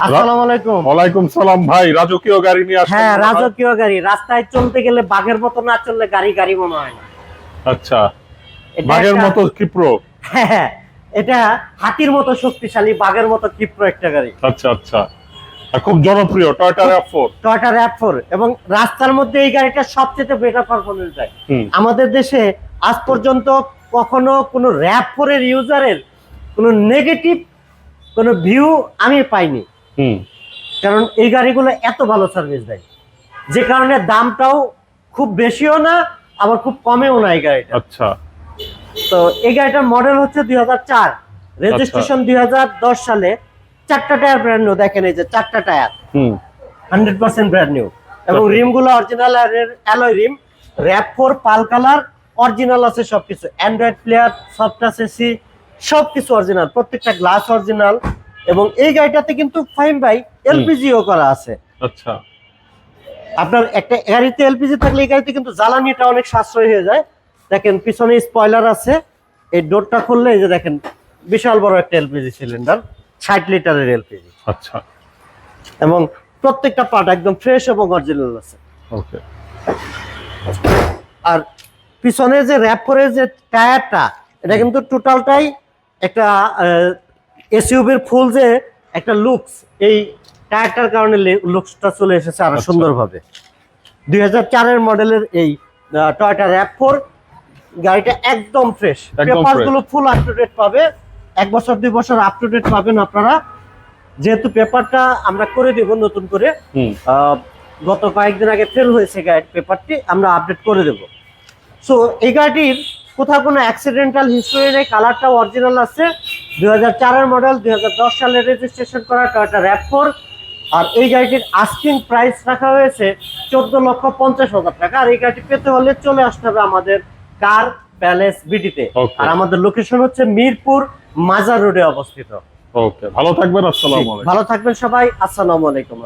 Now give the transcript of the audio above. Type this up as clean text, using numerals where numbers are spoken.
আসসালামু আলাইকুম। ওয়ালাইকুম সালাম ভাই, রাজকীয় গাড়ি নিয়ে আসছেন? হ্যাঁ, রাজকীয় গাড়ি। রাস্তায় চলতে গেলে বাঘের মতো না চললে গাড়ি গাড়ি মনে হয় না। আচ্ছা, এটা বাঘের একটা- মতো ক্ষিপ্র। হ্যাঁ, এটা হাতির মতো শক্তিশালী, বাঘের মতো ক্ষিপ্র একটা গাড়ি। আচ্ছা আচ্ছা, আর খুব জনপ্রিয় টয়োটা RAV4। টয়োটা RAV4 এবং রাস্তার মধ্যে এই গাড়িটা সবচেয়ে বেটার পারফরমেন্স দেয়। হুম। আমাদের দেশে আজ পর্যন্ত কখনো কোনো RAV4 এর ইউজারের কোনো নেগেটিভ কোনো ভিউ আমি পাইনি, হুম। কারণ এই গাড়িগুলো এত ভালো সার্ভিস দেয়, যে কারণে দামটাও খুব বেশিও না আবার খুব কমেও না এই গাড়িটা। আচ্ছা, তো এই গাড়িটার মডেল হচ্ছে 2004, রেজিস্ট্রেশন 2010 সালে। 4টা টায়ার ব্র্যান্ড নিউ, দেখেন এই যে 4টা টায়ার হুম। 100% ব্র্যান্ড নিউ এবং Okay. রিমগুলো অরিজিনাল অ্যালয় রিম। RAV4 পাল কালার অরিজিনাল আছে, সবকিছু android player, soft touch AC সবকিছু অরিজিনাল, প্রত্যেকটা গ্লাস অরিজিনাল। এবং এই গাড়িটাতে কিন্তু ফাহিম ভাই এলপিজিও করা আছে। আচ্ছা। আপনার একটা গাড়িতে এলপিজি থাকলে এই গাড়িতে কিন্তু জ্বালানিটা অনেক সাশ্রয় হয়ে যায়। দেখেন পিছনে স্পয়লার আছে, এই ডোরটা খুললে এই যে দেখেন বিশাল বড় একটা এলপিজি সিলিন্ডার, 60 লিটারের এলপিজি। আচ্ছা, এবং প্রত্যেকটা পার্ট একদম ফ্রেশ এবং অরিজিনাল আছে। ওকে। আর পিছনে যে RAV4 এর যে টায়ারটা, এটা কিন্তু টোটালটাই একটা এসইউভির ফুল যে একটা লুকস, এই টায়ারটার কারণে লুকসটা চলে এসেছে আরো আচ্ছা। সুন্দরভাবে। 2004 এর মডেলের এই টয়োটা RAV4 গাড়িটা একদম ফ্রেশ, একদম পেপার fresh। গুলো ফুল আপ টু ডেট পাবে। 1 বছর 2 বছর আপ টু ডেট পাবেন আপনারা, যেহেতু পেপারটা আমরা করে দিব নতুন করে। হুম। গত কয়েকদিন আগে ফেল হয়েছে গাড়ির পেপারটি, আমরা আপডেট করে দেব। সো এই গাড়িটির কোথাও কোনো অ্যাক্সিডেন্টাল হিস্টোরি নেই, কালারটাও অরিজিনাল আছে। 2004 এর মডেল, 2010 সালে রেজিস্ট্রেশন করা টয়োটা RAV4। আর এই গাড়িটির আস্কিং প্রাইস রাখা হয়েছে 14,50,000 টাকা। আর এই গাড়িটি পেতে হলে চলে আসতে হবে আমাদের কার প্যালেস বিডিতে। Okay. আর আমাদের লোকেশন হচ্ছে মিরপুর মাজার রোডে অবস্থিত। ওকে, ভালো থাকবেন। আসসালামু আলাইকুম। ভালো থাকবেন সবাই, আসসালামু আলাইকুম।